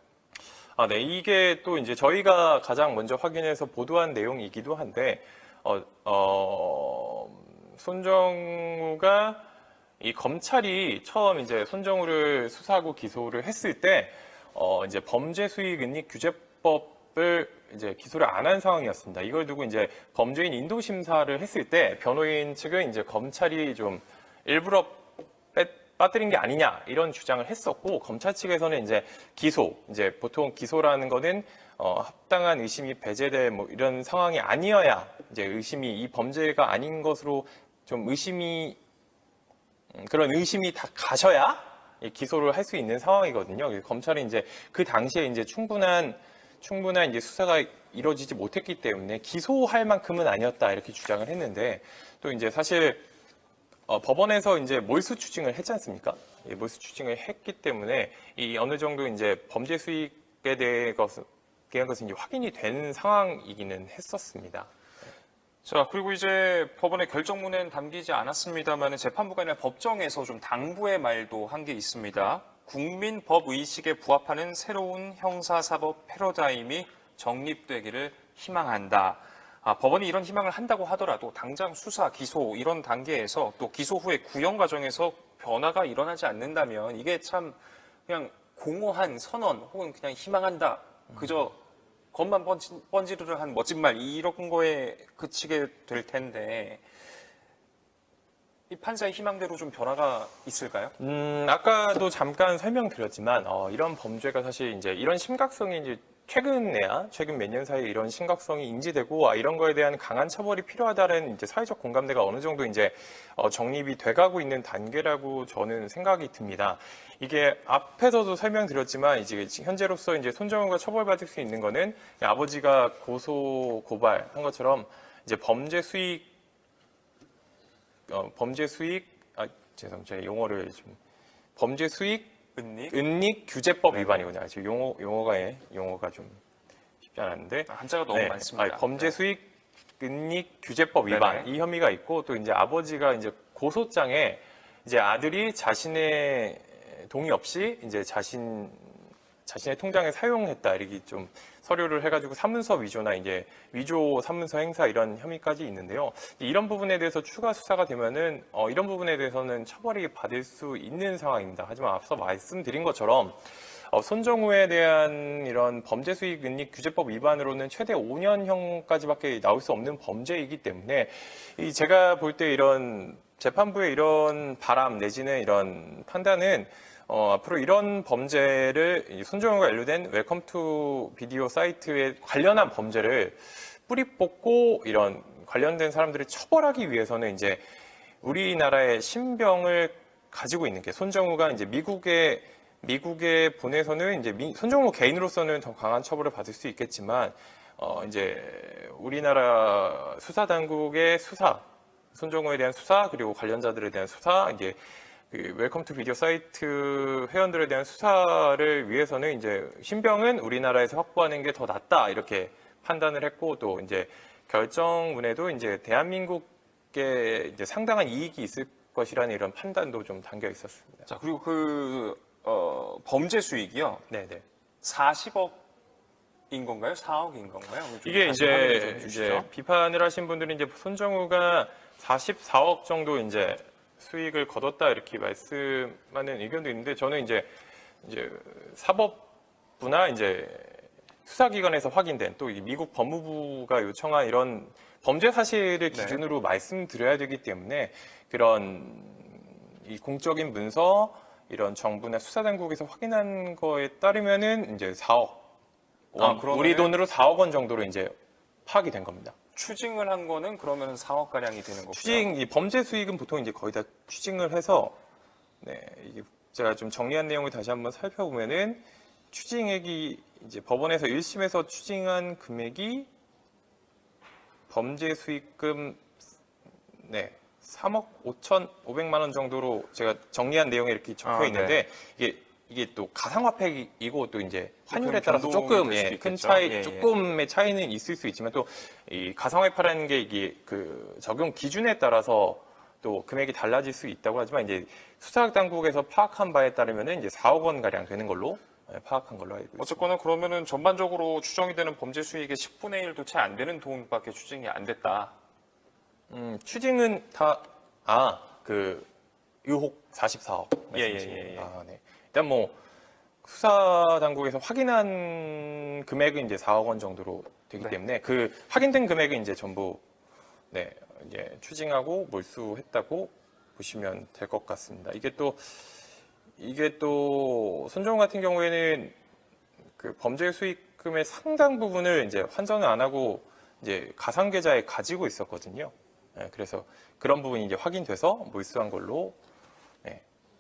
Speaker 2: 네, 이게 또 이제 저희가 가장 먼저 확인해서 보도한 내용이기도 한데, 손정우가 이 검찰이 처음 이제 손정우를 수사하고 기소를 했을 때, 이제 범죄 수익 은닉 규제법을 이제 기소를 안 한 상황이었습니다. 이걸 두고 이제 범죄인 인도 심사를 했을 때 변호인 측은 이제 검찰이 좀 일부러 빠뜨린 게 아니냐 이런 주장을 했었고 검찰 측에서는 이제 이제 보통 기소라는 거는 합당한 의심이 배제될 뭐 이런 상황이 아니어야 이제 이 범죄가 아닌 것으로 좀 그런 의심이 다 가셔야 기소를 할 수 있는 상황이거든요. 검찰이 이제 그 당시에 이제 충분한 이제 수사가 이루어지지 못했기 때문에 기소할 만큼은 아니었다 이렇게 주장을 했는데 또 이제 사실 법원에서 이제 몰수 추징을 했지 않습니까? 몰수 추징을 했기 때문에 이 어느 정도 이제 범죄 수익에 대한 것은 이제 확인이 된 상황이기는 했었습니다.
Speaker 1: 자, 그리고 이제 법원의 결정문에는 담기지 않았습니다만 재판부가 아니라 법정에서 좀 당부의 말도 한 게 있습니다. 국민 법의식에 부합하는 새로운 형사사법 패러다임이 정립되기를 희망한다. 법원이 이런 희망을 한다고 하더라도 당장 수사, 기소 이런 단계에서 또 기소 후에 구형 과정에서 변화가 일어나지 않는다면 이게 참 그냥 공허한 선언 혹은 그냥 희망한다. 그저 겉만 번지르르한 멋진 말 이런 거에 그치게 될 텐데 이 판사의 희망대로 좀 변화가 있을까요?
Speaker 2: 아까도 잠깐 설명드렸지만 이런 범죄가 사실 이제 이런 심각성이 이제 최근 몇 년 사이에 이런 심각성이 인지되고 이런 거에 대한 강한 처벌이 필요하다는 이제 사회적 공감대가 어느 정도 이제 정립이 돼가고 있는 단계라고 저는 생각이 듭니다. 이게 앞에서도 설명드렸지만 이제 현재로서 이제 손정우가 처벌받을 수 있는 거는 아버지가 고발한 것처럼 이제 범죄 수익 죄송합니다. 제가 용어를 좀 범죄 수익 은닉 규제법 위반이군요. 지금 용어가 좀 쉽지 않았는데
Speaker 1: 한자가 너무 많습니다.
Speaker 2: 범죄 수익 은닉 규제법 위반 이 혐의가 있고 또 이제 아버지가 이제 고소장에 이제 아들이 자신의 동의 없이 이제 자신의 통장에 사용했다 이렇게 좀 서류를 해가지고 사문서 위조나 이제 위조 사문서 행사 이런 혐의까지 있는데요. 이런 부분에 대해서 추가 수사가 되면은 이런 부분에 대해서는 처벌이 받을 수 있는 상황입니다. 하지만 앞서 말씀드린 것처럼 손정우에 대한 이런 범죄 수익 은닉 규제법 위반으로는 최대 5년형까지밖에 나올 수 없는 범죄이기 때문에 제가 볼 때 이런 재판부의 이런 바람 내지는 이런 판단은 앞으로 이런 범죄를 손정우가 연루된 웰컴 투 비디오 사이트에 관련한 범죄를 뿌리 뽑고 이런 관련된 사람들을 처벌하기 위해서는 이제 우리나라의 신병을 가지고 있는 게 손정우가 이제 미국에 보내서는 이제 손정우 개인으로서는 더 강한 처벌을 받을 수 있겠지만 이제 우리나라 수사 당국의 수사, 손정우에 대한 수사 그리고 관련자들에 대한 수사 이제 그 웰컴 투 비디오 사이트 회원들에 대한 수사를 위해서는 이제 신병은 우리나라에서 확보하는 게 더 낫다 이렇게 판단을 했고 또 이제 결정문에도 이제 대한민국에 이제 상당한 이익이 있을 것이라는 이런 판단도 좀 담겨 있었습니다.
Speaker 1: 자, 그리고 범죄 수익이요.
Speaker 2: 네네.
Speaker 1: 40억인 건가요? 4억인 건가요? 좀
Speaker 2: 이게
Speaker 1: 다시 확인을 좀
Speaker 2: 이제
Speaker 1: 해주시죠.
Speaker 2: 비판을 하신 분들은 이제 손정우가 44억 정도 이제 수익을 거뒀다 이렇게 말씀하는 의견도 있는데 저는 이제 사법부나 이제 수사기관에서 확인된 또 이 미국 법무부가 요청한 이런 범죄 사실을 기준으로 말씀드려야 되기 때문에 그런 이 공적인 문서 이런 정부나 수사당국에서 확인한 거에 따르면은 이제 4억 원,
Speaker 1: 그러면은
Speaker 2: 우리 돈으로 4억 원 정도로 이제 파악이 된 겁니다.
Speaker 1: 추징을 한 거는 그러면 4억 가량이 되는 거고요.
Speaker 2: 추징, 이 범죄 수익은 보통 이제 거의 다 추징을 해서 이게 제가 좀 정리한 내용을 다시 한번 살펴보면은 추징액이 이제 법원에서 1심에서 추징한 금액이 범죄 수익금 3억 5,500만 원 정도로 제가 정리한 내용에 이렇게 적혀 있는데 이게 또 가상화폐이고 또 이제 환율에 따라서 조금 큰 차이, 조금의 차이는 있을 수 있지만 또 이 가상화폐라는 게 이게 그 적용 기준에 따라서 또 금액이 달라질 수 있다고 하지만 이제 수사 당국에서 파악한 바에 따르면은 이제 4억 원 가량 되는 걸로 파악한 걸로 알고 있습니다.
Speaker 1: 어쨌거나 그러면은 전반적으로 추정이 되는 범죄 수익의 10분의 1도 채 안 되는 돈밖에 추징이 안 됐다.
Speaker 2: 추징은 그 의혹 44억 말씀이신
Speaker 1: 예.
Speaker 2: 네. 일단 뭐 수사 당국에서 확인한 금액은 이제 4억 원 정도로 되기 때문에 그 확인된 금액은 이제 전부 이제 추징하고 몰수했다고 보시면 될 것 같습니다. 이게 또 손정우 같은 경우에는 그 범죄 수익금의 상당 부분을 이제 환전을 안 하고 이제 가상 계좌에 가지고 있었거든요. 그래서 그런 부분이 이제 확인돼서 몰수한 걸로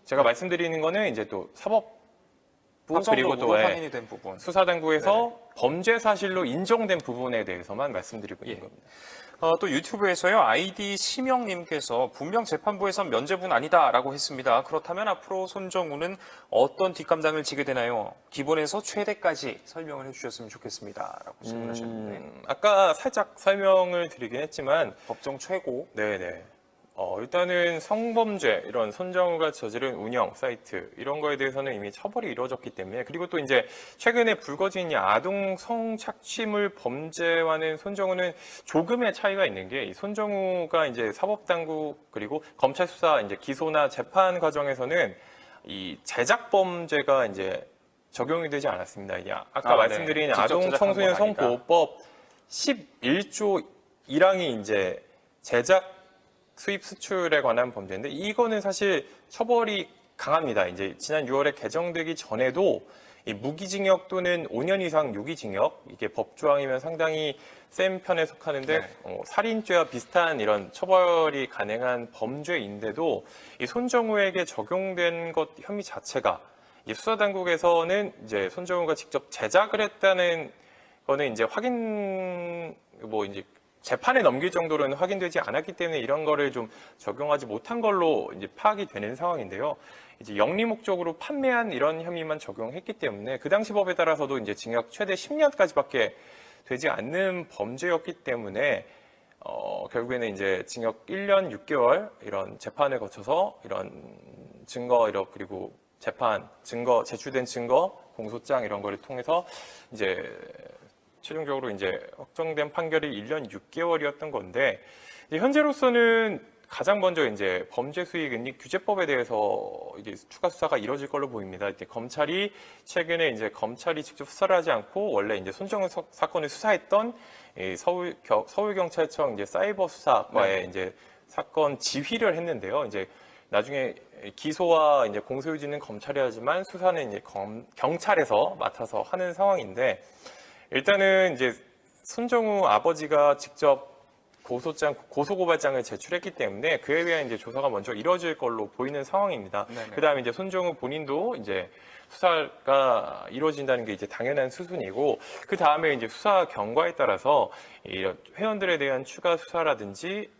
Speaker 2: 제가 말씀드리는 거는 이제 또 사법부 그리고 또
Speaker 1: 확인이 된 부분.
Speaker 2: 수사당국에서 범죄 사실로 인정된 부분에 대해서만 말씀드리고 있는 겁니다.
Speaker 1: 또 유튜브에서요, 아이디 심영님께서 분명 재판부에선 면죄부는 아니다라고 했습니다. 그렇다면 앞으로 손정우는 어떤 뒷감당을 지게 되나요? 기본에서 최대까지 설명을 해주셨으면 좋겠습니다라고 질문하셨는데
Speaker 2: 아까 살짝 설명을 드리긴 했지만
Speaker 1: 법정 최고.
Speaker 2: 네네. 일단은 성범죄, 이런 손정우가 저지른 운영, 사이트, 이런 거에 대해서는 이미 처벌이 이루어졌기 때문에, 그리고 또 이제 최근에 불거진 이 아동 성착취물 범죄와는 손정우는 조금의 차이가 있는 게, 이 손정우가 이제 사법당국, 그리고 검찰 수사, 이제 기소나 재판 과정에서는 이 제작 범죄가 이제 적용이 되지 않았습니다. 이게 아까 말씀드린 아동 청소년 성보호법 11조 1항이 이제 제작 수입 수출에 관한 범죄인데 이거는 사실 처벌이 강합니다. 이제 지난 6월에 개정되기 전에도 이 무기징역 또는 5년 이상 유기징역 이게 법조항이면 상당히 센 편에 속하는데 살인죄와 비슷한 이런 처벌이 가능한 범죄인데도 이 손정우에게 적용된 것 혐의 자체가 이 수사당국에서는 이제 손정우가 직접 제작을 했다는 거는 이제 이제 재판에 넘길 정도로는 확인되지 않았기 때문에 이런 거를 좀 적용하지 못한 걸로 이제 파악이 되는 상황인데요. 이제 영리 목적으로 판매한 이런 혐의만 적용했기 때문에 그 당시 법에 따라서도 이제 징역 최대 10년까지밖에 되지 않는 범죄였기 때문에 결국에는 이제 징역 1년 6개월 이런 재판을 거쳐서 이런 증거 그리고 재판 증거 제출된 증거 공소장 이런 거를 통해서 이제 최종적으로 이제 확정된 판결이 1년 6개월이었던 건데 현재로서는 가장 먼저 이제 범죄 수익 은닉 규제법에 대해서 이게 추가 수사가 이뤄질 걸로 보입니다. 이제 검찰이 최근에 이제 검찰이 직접 수사를 하지 않고 원래 이제 손정우 사건을 수사했던 이 서울경찰청 이제 사이버 수사과에 이제 사건 지휘를 했는데요. 이제 나중에 기소와 이제 공소유지는 검찰이 하지만 수사는 이제 경찰에서 맡아서 하는 상황인데. 일단은 이제 손정우 아버지가 직접 고소고발장을 제출했기 때문에 그에 대한 이제 조사가 먼저 이뤄질 걸로 보이는 상황입니다.
Speaker 1: 네네.
Speaker 2: 그다음에 이제 손정우 본인도 이제 수사가 이루어진다는 게 이제 당연한 수순이고, 그 다음에 이제 수사 경과에 따라서 이 회원들에 대한 추가 수사라든지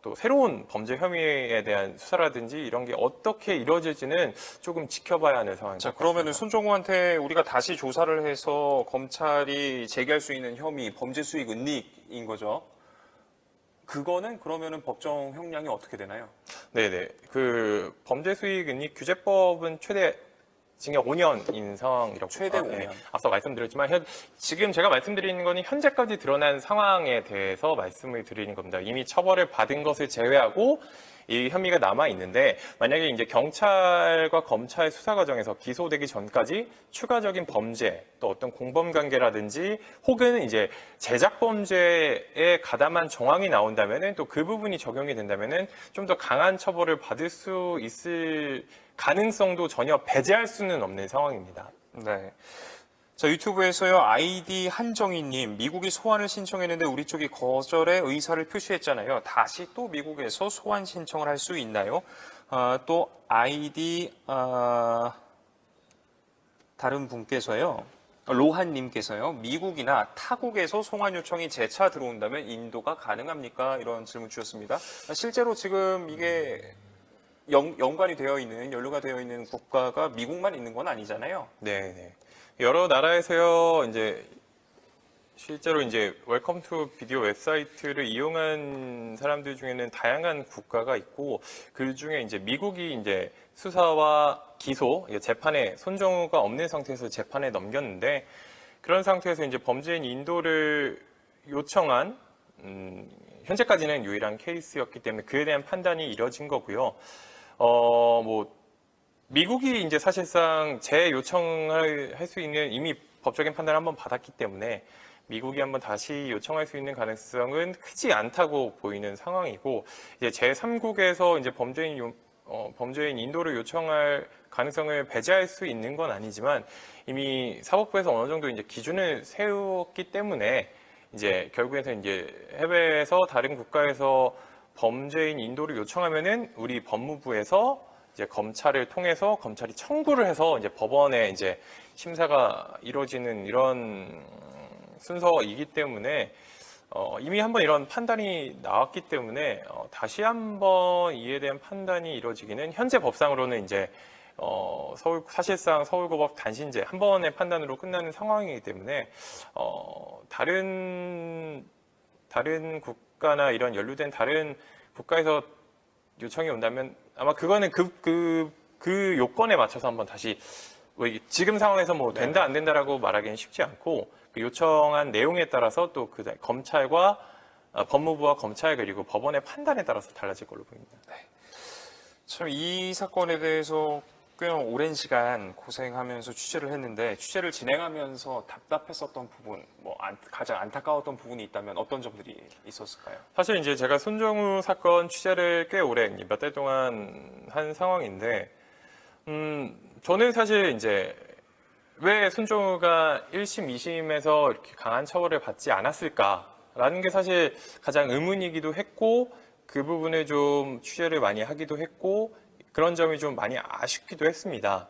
Speaker 2: 또 새로운 범죄 혐의에 대한 수사라든지 이런 게 어떻게 이루어질지는 조금 지켜봐야 하는 상황입니다.
Speaker 1: 자, 그러면은 손정우한테 우리가 다시 조사를 해서 검찰이 제기할 수 있는 혐의, 범죄 수익 은닉인 거죠. 그거는 그러면은 법정 형량이 어떻게 되나요?
Speaker 2: 네네. 그 범죄 수익 은닉 규제법은 최대 징역 5년인 상황이라고
Speaker 1: 최대 5년.
Speaker 2: 앞서 말씀드렸지만 지금 제가 말씀드리는 거는 현재까지 드러난 상황에 대해서 말씀을 드리는 겁니다. 이미 처벌을 받은 것을 제외하고 이 혐의가 남아 있는데, 만약에 이제 경찰과 검찰 수사 과정에서 기소되기 전까지 추가적인 범죄, 또 어떤 공범 관계라든지 혹은 이제 제작 범죄에 가담한 정황이 나온다면은, 또 그 부분이 적용이 된다면은 좀 더 강한 처벌을 받을 수 있을 가능성도 전혀 배제할 수는 없는 상황입니다.
Speaker 1: 네. 자, 유튜브에서요, 아이디 한정희님, 미국이 소환을 신청했는데 우리 쪽이 거절의 의사를 표시했잖아요. 다시 또 미국에서 소환 신청을 할 수 있나요? 또 아이디 다른 분께서요, 로한님께서요, 미국이나 타국에서 송환 요청이 재차 들어온다면 인도가 가능합니까? 이런 질문 주셨습니다. 실제로 지금 이게 연관이 되어 있는, 연루가 되어 있는 국가가 미국만 있는 건 아니잖아요.
Speaker 2: 네. 여러 나라에서요, 이제 실제로 이제 웰컴 투 비디오 웹사이트를 이용한 사람들 중에는 다양한 국가가 있고, 그 중에 이제 미국이 이제 수사와 기소, 재판에 손정우가 없는 상태에서 재판에 넘겼는데, 그런 상태에서 이제 범죄인 인도를 요청한 현재까지는 유일한 케이스였기 때문에 그에 대한 판단이 이뤄진 거고요. 미국이 이제 사실상 재요청을 할 수 있는 이미 법적인 판단을 한번 받았기 때문에 미국이 한번 다시 요청할 수 있는 가능성은 크지 않다고 보이는 상황이고, 이제 제3국에서 이제 범죄인 인도를 요청할 가능성을 배제할 수 있는 건 아니지만, 이미 사법부에서 어느 정도 이제 기준을 세웠기 때문에 이제 결국에는 이제 해외에서 다른 국가에서 범죄인 인도를 요청하면은 우리 법무부에서 이제 검찰을 통해서 검찰이 청구를 해서 이제 법원에 이제 심사가 이루어지는 이런 순서이기 때문에 이미 한번 이런 판단이 나왔기 때문에 다시 한번 이에 대한 판단이 이루어지기는 현재 법상으로는 이제 사실상 서울고법 단신제 한 번의 판단으로 끝나는 상황이기 때문에 다른 국가나 이런 연루된 다른 국가에서 요청이 온다면 아마 그거는 그 요건에 맞춰서 한번 다시 지금 상황에서 뭐 된다 안 된다라고 말하기는 쉽지 않고, 그 요청한 내용에 따라서 또 그 검찰과 법무부와 검찰 그리고 법원의 판단에 따라서 달라질 걸로 보입니다.
Speaker 1: 참 이 사건에 대해서 꽤 오랜 시간 고생하면서 취재를 했는데, 취재를 진행하면서 답답했었던 부분, 가장 안타까웠던 부분이 있다면 어떤 점들이 있었을까요?
Speaker 2: 사실 이제 제가 손정우 사건 취재를 꽤 오래 몇 달 동안 한 상황인데, 저는 사실 이제 왜 손정우가 1심, 2심에서 이렇게 강한 처벌을 받지 않았을까라는 게 사실 가장 의문이기도 했고, 그 부분에 좀 취재를 많이 하기도 했고, 그런 점이 좀 많이 아쉽기도 했습니다.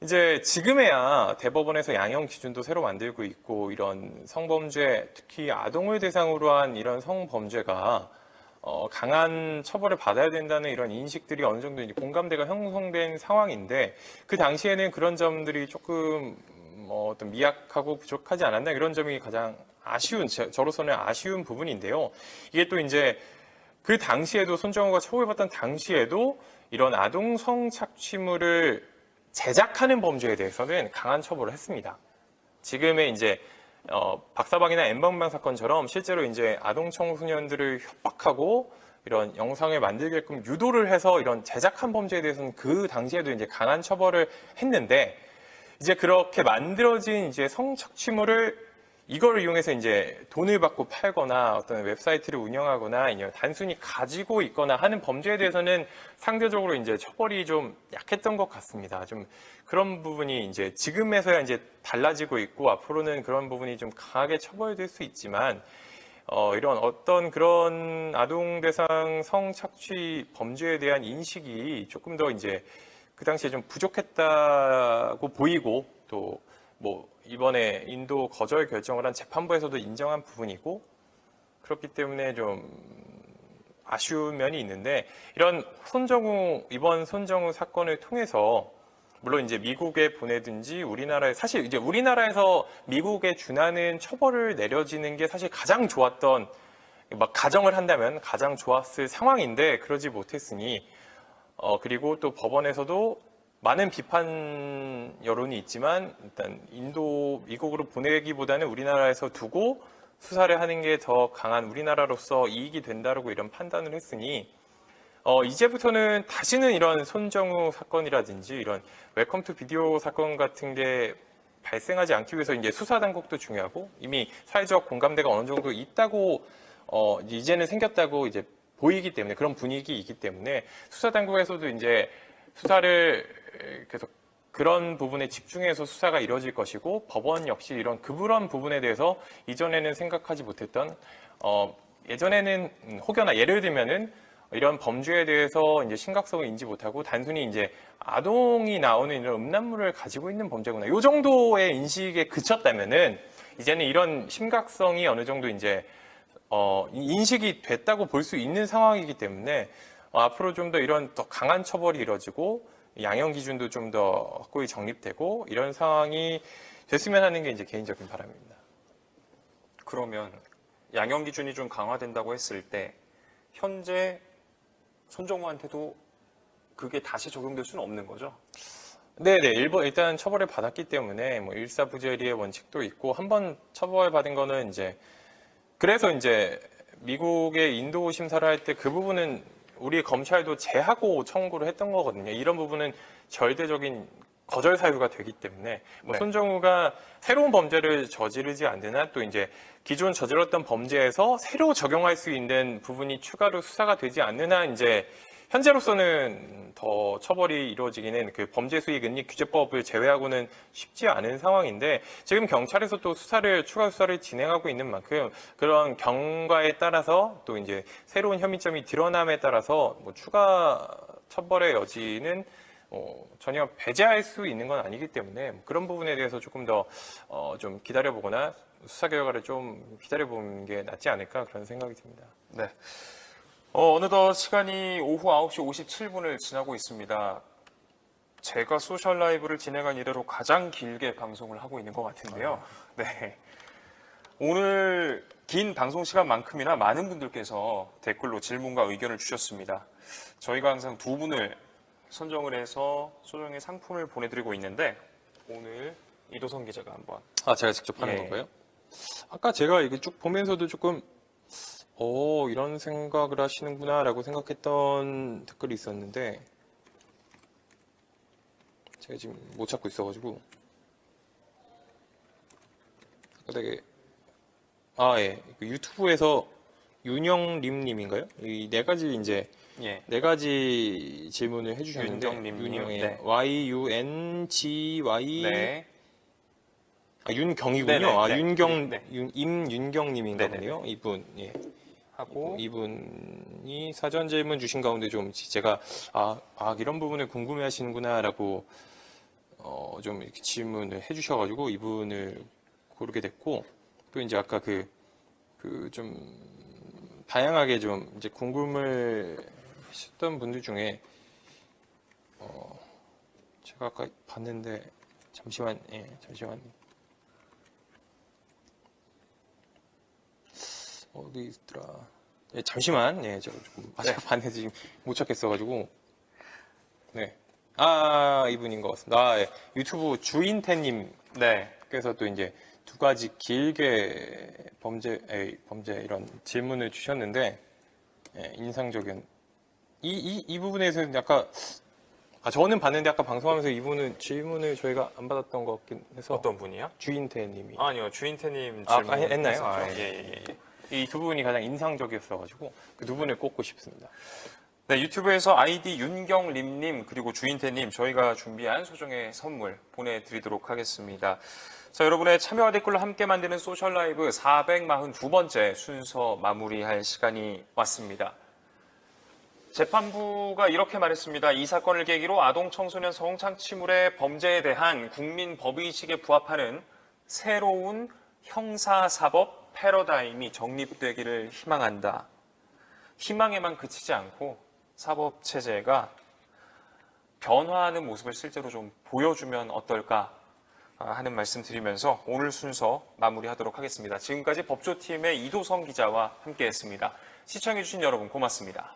Speaker 2: 이제 지금에야 대법원에서 양형 기준도 새로 만들고 있고, 이런 성범죄, 특히 아동을 대상으로 한 이런 성범죄가 강한 처벌을 받아야 된다는 이런 인식들이 어느 정도 이제 공감대가 형성된 상황인데, 그 당시에는 그런 점들이 조금 어떤 미약하고 부족하지 않았나, 이런 점이 가장 저로서는 아쉬운 부분인데요. 이게 또 이제 그 당시에도 손정우가 처벌받던 당시에도 이런 아동 성착취물을 제작하는 범죄에 대해서는 강한 처벌을 했습니다. 지금의 이제 박사방이나 N방방 사건처럼 실제로 이제 아동 청소년들을 협박하고 이런 영상을 만들게끔 유도를 해서 이런 제작한 범죄에 대해서는 그 당시에도 이제 강한 처벌을 했는데, 이제 그렇게 만들어진 이제 성착취물을 이걸 이용해서 이제 돈을 받고 팔거나 어떤 웹사이트를 운영하거나 아니면 단순히 가지고 있거나 하는 범죄에 대해서는 상대적으로 이제 처벌이 좀 약했던 것 같습니다. 좀 그런 부분이 이제 지금에서야 이제 달라지고 있고, 앞으로는 그런 부분이 좀 강하게 처벌될 수 있지만, 이런 어떤 그런 아동 대상 성착취 범죄에 대한 인식이 조금 더 이제 그 당시에 좀 부족했다고 보이고 또 뭐 이번에 인도 거절 결정을 한 재판부에서도 인정한 부분이고 그렇기 때문에 좀 아쉬운 면이 있는데 이번 손정우 사건을 통해서 물론 이제 미국에 보내든지 우리나라에 사실 이제 우리나라에서 미국에 준하는 처벌을 내려지는 게 사실 가장 좋았던 막 가정을 한다면 가장 좋았을 상황인데 그러지 못했으니 그리고 또 법원에서도 많은 비판 여론이 있지만 일단 미국으로 보내기보다는 우리나라에서 두고 수사를 하는 게 더 강한 우리나라로서 이익이 된다라고 이런 판단을 했으니 이제부터는 다시는 이런 손정우 사건이라든지 이런 웰컴 투 비디오 사건 같은 게 발생하지 않기 위해서 이제 수사 당국도 중요하고 이미 사회적 공감대가 어느 정도 있다고 이제는 생겼다고 이제 보이기 때문에 그런 분위기이기 때문에 수사 당국에서도 이제 수사를 계속 그런 부분에 집중해서 수사가 이루어질 것이고 법원 역시 이런 그런 부분에 대해서 이전에는 생각하지 못했던 예전에는 혹여나 예를 들면은 이런 범죄에 대해서 이제 심각성을 인지 못하고 단순히 이제 아동이 나오는 이런 음란물을 가지고 있는 범죄구나. 이 정도의 인식에 그쳤다면은 이제는 이런 심각성이 어느 정도 이제 인식이 됐다고 볼 수 있는 상황이기 때문에 앞으로 좀 더 이런 더 강한 처벌이 이루어지고 양형 기준도 좀 더 확고히 정립되고 이런 상황이 됐으면 하는 게 이제 개인적인 바람입니다.
Speaker 1: 그러면 양형 기준이 좀 강화된다고 했을 때 현재 손정우한테도 그게 다시 적용될 수는 없는 거죠?
Speaker 2: 네네. 일단 처벌을 받았기 때문에 뭐 일사부재리의 원칙도 있고 한 번 처벌받은 거는 이제 그래서 이제 미국의 인도 심사를 할 때 그 부분은 우리 검찰도 제하고 청구를 했던 거거든요. 이런 부분은 절대적인 거절 사유가 되기 때문에 뭐
Speaker 1: 네.
Speaker 2: 손정우가 새로운 범죄를 저지르지 않는 한 또 이제 기존 저질렀던 범죄에서 새로 적용할 수 있는 부분이 추가로 수사가 되지 않는 한 이제 현재로서는 더 처벌이 이루어지기는 그 범죄 수익 은닉 규제법을 제외하고는 쉽지 않은 상황인데 지금 경찰에서 또 추가 수사를 진행하고 있는 만큼 그런 경과에 따라서 또 이제 새로운 혐의점이 드러남에 따라서 뭐 추가 처벌의 여지는 전혀 배제할 수 있는 건 아니기 때문에 그런 부분에 대해서 조금 더 좀 기다려보거나 수사 결과를 좀 기다려보는 게 낫지 않을까 그런 생각이 듭니다.
Speaker 1: 네. 어느덧 시간이 오후 9시 57분을 지나고 있습니다. 제가 소셜 라이브를 진행한 이래로 가장 길게 방송을 하고 있는 것 같은데요. 네. 오늘 긴 방송 시간만큼이나 많은 분들께서 댓글로 질문과 의견을 주셨습니다. 저희가 항상 두 분을 선정을 해서 소정의 상품을 보내드리고 있는데 오늘 이도성 기자가 한번
Speaker 2: 제가 직접 하는
Speaker 1: 예.
Speaker 2: 건가요? 아까 제가 이게 쭉 보면서도 조금 이런 생각을 하시는구나라고 생각했던 댓글이 있었는데 제가 지금 못 찾고 있어가지고 되게 예. 유튜브에서 윤영림님인가요? 이 네 가지 이제
Speaker 1: 예.
Speaker 2: 네 가지 질문을 해주셨는데
Speaker 1: 윤정님님.
Speaker 2: 윤영의
Speaker 1: 네.
Speaker 2: YUNGY
Speaker 1: 네.
Speaker 2: 윤경이군요.
Speaker 1: 네네,
Speaker 2: 윤경
Speaker 1: 네.
Speaker 2: 임윤경님인가
Speaker 1: 네네네.
Speaker 2: 보네요. 이분 예.
Speaker 1: 하고
Speaker 2: 이분이 사전 질문 주신 가운데 좀 제가 이런 부분을 궁금해하시는구나라고 좀 이렇게 질문을 해주셔가지고 이분을 고르게 됐고 또 이제 아까 그 좀 다양하게 좀 이제 궁금을 하셨던 분들 중에 제가 아까 봤는데 잠시만 어디 있더라? 잠시만, 제가 조금 봤는데 지금 못 찾겠어가지고. 네. 이분인 것 같습니다. 예. 유튜브 주인태님께서
Speaker 1: 네.
Speaker 2: 또 이제 두 가지 길게 범죄 이런 질문을 주셨는데, 인상적인. 이 부분에서는 약간, 저는 봤는데 아까 방송하면서 이분은 질문을 저희가 안 받았던 것 같긴 해서.
Speaker 1: 어떤 분이요?
Speaker 2: 주인태님이.
Speaker 1: 아니요, 주인태님
Speaker 2: 아까
Speaker 1: 질문
Speaker 2: 했나요?
Speaker 1: 했었죠.
Speaker 2: 예. 이 두 분이 가장 인상적이었어가지고 그 두 분을 꼽고 싶습니다.
Speaker 1: 네, 유튜브에서 아이디 윤경림님 그리고 주인태님 저희가 준비한 소정의 선물 보내드리도록 하겠습니다. 자, 여러분의 참여와 댓글로 함께 만드는 소셜 라이브 442번째 순서 마무리할 시간이 왔습니다. 재판부가 이렇게 말했습니다. 이 사건을 계기로 아동 청소년 성착취물의 범죄에 대한 국민 법의식에 부합하는 새로운 형사사법 패러다임이 정립되기를 희망한다. 희망에만 그치지 않고 사법체제가 변화하는 모습을 실제로 좀 보여주면 어떨까 하는 말씀 드리면서 오늘 순서 마무리하도록 하겠습니다. 지금까지 법조팀의 이도성 기자와 함께했습니다. 시청해주신 여러분 고맙습니다.